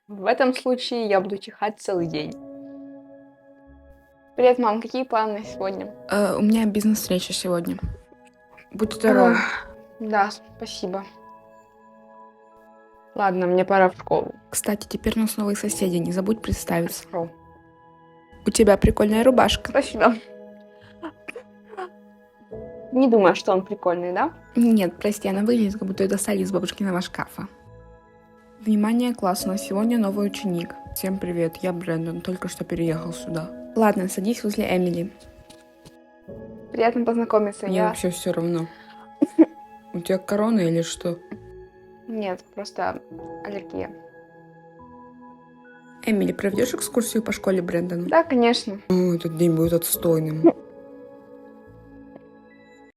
В этом случае я буду чихать целый день. Привет, мам, какие планы на сегодня? У меня бизнес-встреча сегодня. Будь здоров. Да, спасибо. Ладно, мне пора в школу. Кстати, теперь у нас новые соседи, не забудь представиться. Хорошо. У тебя прикольная рубашка. Спасибо. Не думаю, что он прикольный, да? Нет, прости, она выглядит, как будто ее достали из бабушкиного шкафа. Внимание, класс, у нас сегодня новый ученик. Всем привет, я Брэндон, только что переехал сюда. Ладно, садись возле Эмили. Приятно познакомиться. Мне вообще все равно. У тебя корона или что? Нет, просто аллергия. Эмили, проведешь экскурсию по школе Брэндону? Да, конечно. О, этот день будет отстойным.